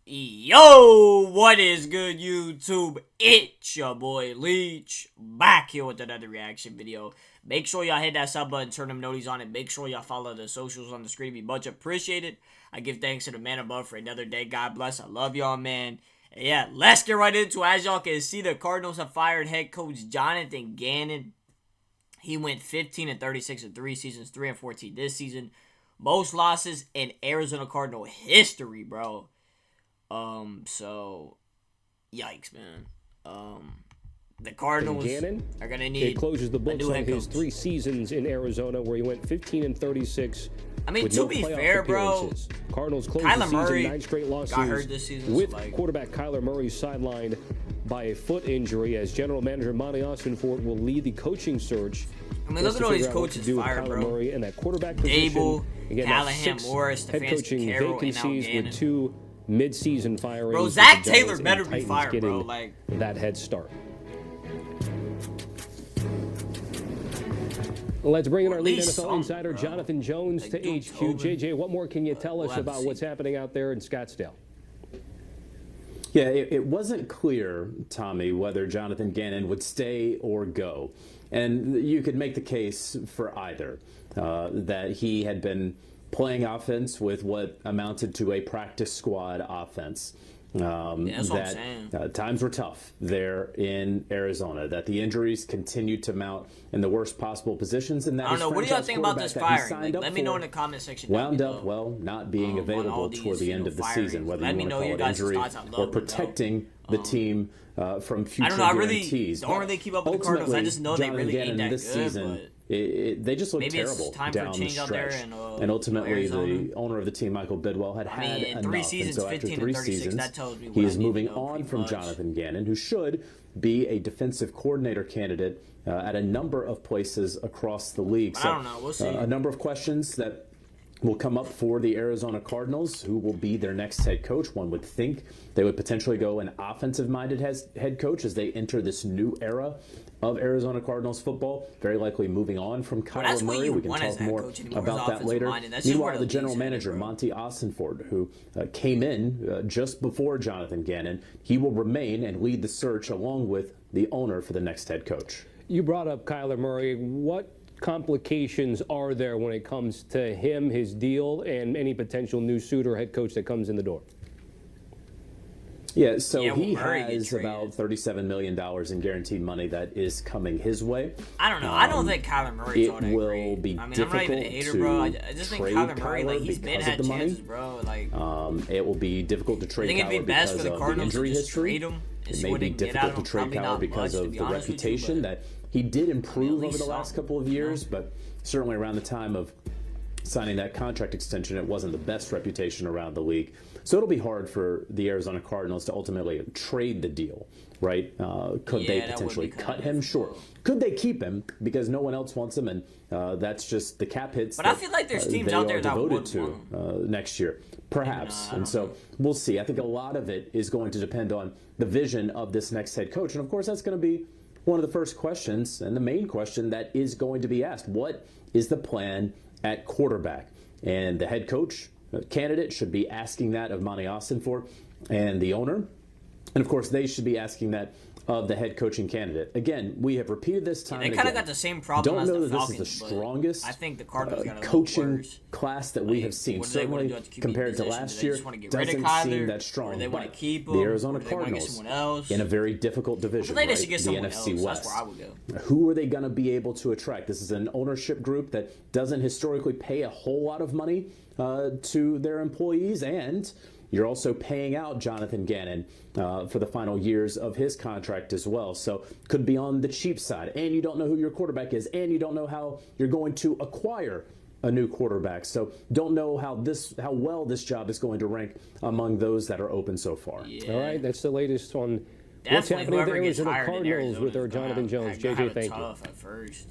Yo, what is good, YouTube? It's your boy Leach, back here with another reaction video. Make sure y'all hit that sub button, turn them noties on it. Make sure y'all follow the socials on the screen. Be much appreciated. I give thanks to the man above for another day. God bless. I love y'all, man. And yeah, let's get right into it. As y'all can see, the Cardinals have fired head coach Jonathan Gannon. He went 15-36 in 3 seasons, 3-14 this season. Most losses in Arizona Cardinal history, bro. So, yikes, man. The Cardinals are going to need it closes the books on his 3 seasons in Arizona where he went 15-36. I mean, to be fair, bro, Cardinals closed Kyler the season, Murray 9 straight losses got hurt this season, with like, quarterback Kyler Murray sidelined by a foot injury as general manager Monty Austinford will lead the coaching search. I mean, look at all these coaches fired, bro. Murray and that quarterback position. Abel, Again, Callahan, Morris, head coaching Carroll, vacancies and with 2 mid-season firings. Bro, Zach Taylor better be fired, bro. Like, that head start. Let's bring in our lead NFL insider, Jonathan Jones, to HQ. JJ, what more can you tell us about what's happening out there in Scottsdale? Yeah, it wasn't clear, Tommy, whether Jonathan Gannon would stay or go. And you could make the case for either, that he had been playing offense with what amounted to a practice squad offense. that's what I'm saying. Times were tough there in Arizona, that the injuries continued to mount in the worst possible positions. And that I don't know. What do y'all think about this firing? Like, let me know in the comment section. Wound up, well, not being available toward the end of the season, whether you want to call it injury or protecting the team from future guarantees. I don't really keep up with the Cardinals. I just know they really ain't that good. They just look terrible down the stretch. And ultimately, the owner of the team, Michael Bidwell, had enough. 3 seasons, and so after 3 seasons, that tells me he is moving on from Jonathan Gannon, who should be a defensive coordinator candidate at a number of places across the league. So, I don't know. We'll see. A number of questions that will come up for the Arizona Cardinals. Who will be their next head coach? One would think they would potentially go an offensive-minded head coach as they enter this new era of Arizona Cardinals football, very likely moving on from Kyler Murray. We can talk more about that later. Meanwhile, the general manager, Monty Austinford, who came in just before Jonathan Gannon, he will remain and lead the search along with the owner for the next head coach. You brought up Kyler Murray. What complications are there when it comes to him, his deal, and any potential new suitor head coach that comes in the door? Yeah, so he has about $37 million in guaranteed money that is coming his way. I don't know. I don't think Kyler Murray's all that great. It will be I'm difficult not even a hater, bro. I just think Kyler Murray, like, he's because had of the chances, money. bro. Like, it will be difficult to trade Kyler because of the injury history. It may be difficult to trade Kyler because of the reputation that he did improve over the last couple of years, but certainly around the time of signing that contract extension, it wasn't the best reputation around the league. So it'll be hard for the Arizona Cardinals to ultimately trade the deal, right? Could they potentially cut him? Sure. Could they keep him because no one else wants him, and that's just the cap hits. But I feel like there's teams out there that would devoted to next year, perhaps. And so we'll see. I think a lot of it is going to depend on the vision of this next head coach, and of course that's going to be one of the first questions and the main question that is going to be asked. What is the plan at quarterback? And the head coach candidate should be asking that of Monty Austinford and the owner. And of course, they should be asking that of the head coaching candidate. Again, we have repeated this time and again. They kind of got the same problem as the Falcons. Don't know that this is the strongest I think the Cardinals got coaching class that we have seen. Certainly, compared to last year, doesn't seem that strong. They want to keep the Arizona Cardinals in a very difficult division, right? The NFC West. That's where I would go. Who are they going to be able to attract? This is an ownership group that doesn't historically pay a whole lot of money to their employees, and you're also paying out Jonathan Gannon for the final years of his contract as well. So could be on the cheap side, and you don't know who your quarterback is, and you don't know how you're going to acquire a new quarterback. So don't know how well this job is going to rank among those that are open so far. Yeah. All right, that's the latest on what's happening there with the Cardinals with our Jonathan Jones. JJ, thank you. At first.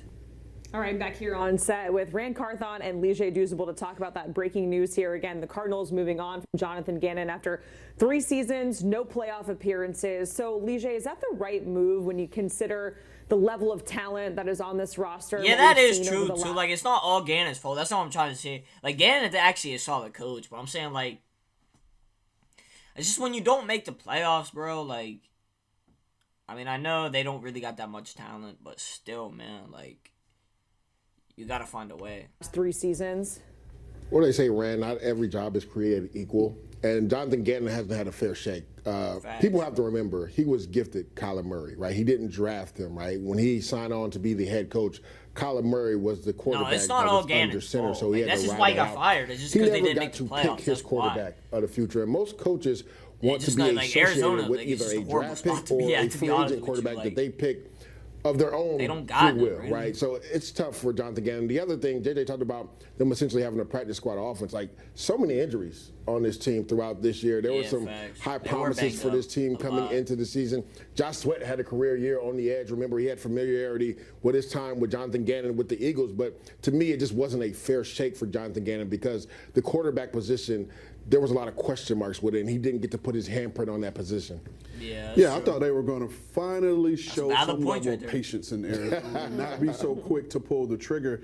All right, back here on set with Rand Carthon and Leach to talk about that breaking news here. Again, the Cardinals moving on from Jonathan Gannon after 3 seasons, no playoff appearances. So, Leach, is that the right move when you consider the level of talent that is on this roster? Yeah, that is true, too. Like, it's not all Gannon's fault. That's not what I'm trying to say. Like, Gannon is actually a solid coach, but I'm saying, like, It's just when you don't make the playoffs, bro, like, I mean, I know they don't really got that much talent, but still, man, like, you got to find a way. 3 seasons. What do they say, Rand? Not every job is created equal. And Jonathan Gannon hasn't had a fair shake. People have to remember, he was gifted Kyler Murray, right? He didn't draft him, right? When he signed on to be the head coach, Kyler Murray was the quarterback. No, it's not all Gannon's fault. So he had that's to just ride why he it got out. fired. It's just because they didn't make the He playoffs. never got to pick his That's why. quarterback of the future. And most coaches want to just be not like associated Arizona, with like, it's either just a a horrible draft spot pick to be or at, a to be free honest agent with you, quarterback like, that they pick of their own they don't got free them, will, really. right? So it's tough for Jonathan Gannon. The other thing, JJ talked about them essentially having a practice squad offense. Like, so many injuries on this team throughout this year. There were some facts. high They were promises banged for this up team a coming lot. into the season. Josh Sweat had a career year on the edge. Remember, he had familiarity with his time with Jonathan Gannon with the Eagles. But to me, it just wasn't a fair shake for Jonathan Gannon because the quarterback position, there was a lot of question marks with it, and he didn't get to put his handprint on that position. Yeah, I thought they were going to finally show some level right of there. patience in Arizona and not be so quick to pull the trigger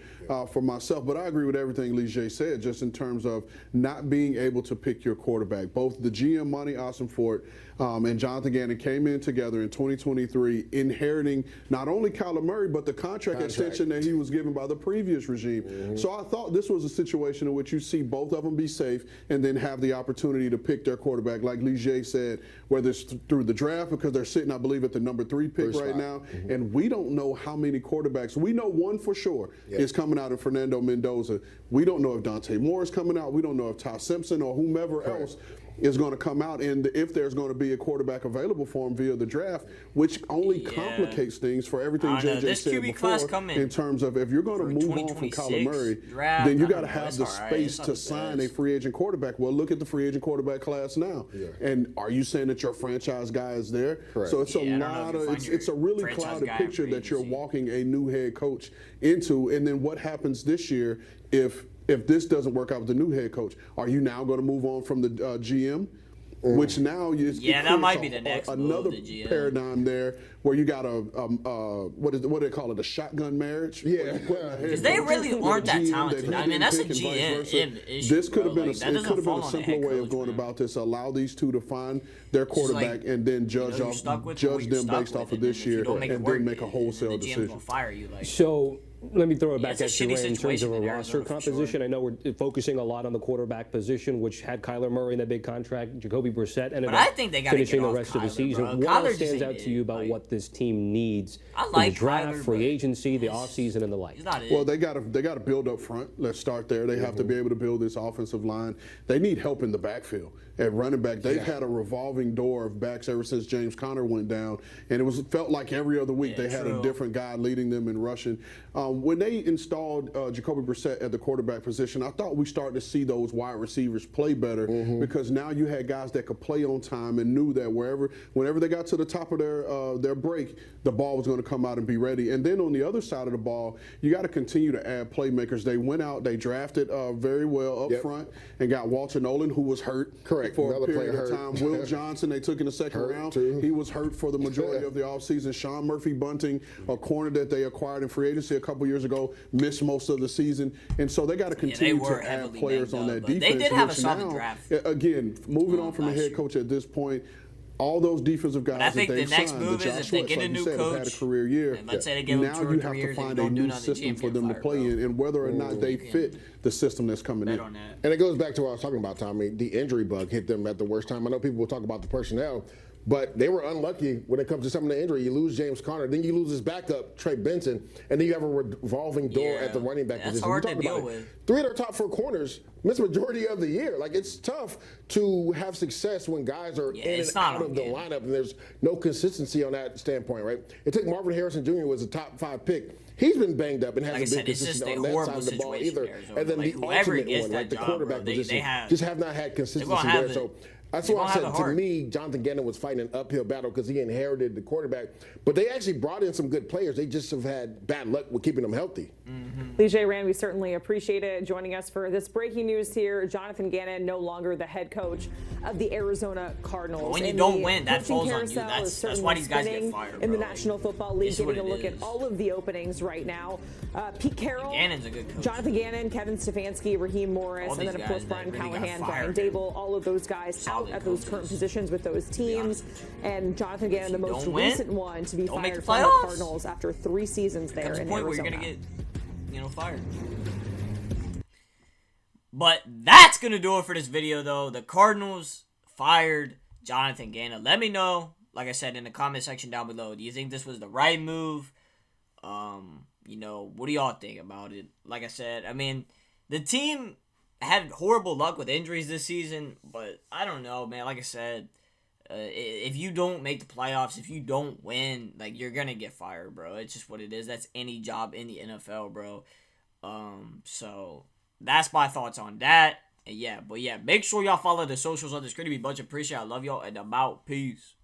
for myself. But I agree with everything Leach said, just in terms of not being able to pick your quarterback. Both the GM, Monty Ossenfort, and Jonathan Gannon came in together in 2023, inheriting not only Kyler Murray, but the contract extension that he was given by the previous regime. So I thought this was a situation in which you see both of them be safe and then have the opportunity to pick their quarterback, like Leach said, whether it's through the draft, because they're sitting, I believe, at the number 3 pick right now. And we don't know how many quarterbacks. We know one for sure is coming out of Fernando Mendoza. We don't know if Dante Moore is coming out. We don't know if Ty Simpson or whomever else is going to come out, and if there's going to be a quarterback available for him via the draft, which only complicates things for everything JJ This said QB class before coming in terms of if you're going to move on from Kyler Murray, draft, then you I got to don't know, have it's the all right. space It's not to the sign best. a free agent quarterback. Well, look at the free agent quarterback class now. And are you saying that your franchise guy is there? Correct. So it's Yeah, I a don't know lot if you of, find it's a really your franchise clouded guy in picture free that you're agency. walking a new head coach into. And then what happens this year if this doesn't work out with the new head coach? Are you now going to move on from the GM? Which now is that might be the next move, another the GM. paradigm there where you got a what do they call it, a shotgun marriage? Yeah. Because they really aren't that talented. I mean, that's a GM issue. This could have been bro. Like, that it doesn't could have been fall a on the simpler head way of coach, going man. about this. Allow these two to find their quarterback and then judge you're stuck with judge what you're them stuck based with, off of and then this if you year don't make it and work, then make a wholesale the GM's decision. gonna fire you. Like, So let me throw it back it's a at you, shitty Ray, in terms of situation a in roster Arizona, for composition. sure. I know we're focusing a lot on the quarterback position, which had Kyler Murray in that big contract. Jacoby Brissett ended But up I think they gotta finishing get the off rest of the Kyler, season. bro. What Kyler else just stands ain't out to it. you about Like, what this team needs I in like the draft, Kyler, free but agency, the offseason, and the like? he's not it. Well, they got to build up front. Let's start there. They have to be able to build this offensive line. They need help in the backfield. At running back, they've had a revolving door of backs ever since James Conner went down, and it felt like every other week they had a different guy leading them in rushing. When they installed Jacoby Brissett at the quarterback position, I thought we started to see those wide receivers play better because now you had guys that could play on time and knew that whenever they got to the top of their break, the ball was going to come out and be ready. And then on the other side of the ball, you got to continue to add playmakers. They went out, they drafted very well up front and got Walter Nolan, who was hurt. Correct. For Another a period player of hurt. time. Will Johnson, they took in the second Hurt, round. too. He was hurt for the majority of the offseason. Sean Murphy Bunting, a corner that they acquired in free agency a couple years ago, missed most of the season. And so they got to continue to add players on that defense. They did have a which solid now, draft. Again, moving on from the head coach at this point, all those defensive guys I think that they've the next signed, move the is Josh if they Sweats, get a like you new said, have had a coach, career year. and let's say they give him Now 2 or you 3 have years to and find don't a do new nothing, system GM for them to get play fired, in and whether or not they fit the system that's coming in. Bet on that. And it goes back to what I was talking about, Tommy. The injury bug hit them at the worst time. I know people will talk about the personnel, but they were unlucky when it comes to some of the injury. You lose James Conner, then you lose his backup, Trey Benson, and then you have a revolving door at the running back That's position. hard We're to talking deal about with. 3 of their top 4 corners missed majority of the year. Like, it's tough to have success when guys are in and out of the lineup, and there's no consistency on that standpoint, right? It took Marvin Harrison Jr. was a top 5 pick. He's been banged up and hasn't been consistent on that side of the ball either. And then the ultimate one, like the quarterback position, just have not had consistency there. So that's why I said, to me, Jonathan Gannon was fighting an uphill battle because he inherited the quarterback. But they actually brought in some good players. They just have had bad luck with keeping them healthy. Leach, Rand, we certainly appreciate it joining us for this breaking news here. Jonathan Gannon no longer the head coach of the Arizona Cardinals. But when you And don't the win, that coaching falls on you. carousel That's is why these guys get spinning fired, in the bro. National Football League, This is what getting a it look at is. all of the openings right now. Pete Carroll, Gannon's a good coach. Jonathan Gannon, Kevin Stefanski, Raheem Morris, All and then, these of course, guys Brian that really got Callahan, fired. Brian Dable, all of those guys out out at those current positions with those teams. And Jonathan Gannon, the most recent one to be fired from the Cardinals after 3 seasons there in Arizona. Where you're gonna get, fired. But that's gonna do it for this video, though. The Cardinals fired Jonathan Gannon. Let me know, like I said, in the comment section down below. Do you think this was the right move? What do y'all think about it? Like I said, I mean, the team had horrible luck with injuries this season, but I don't know, man. Like I said, if you don't make the playoffs, if you don't win, like, you're gonna get fired, bro. It's just what it is. That's any job in the NFL, bro. So that's my thoughts on that. And yeah, make sure y'all follow the socials on the screen to be much appreciated. I love y'all, and I'm out. Peace.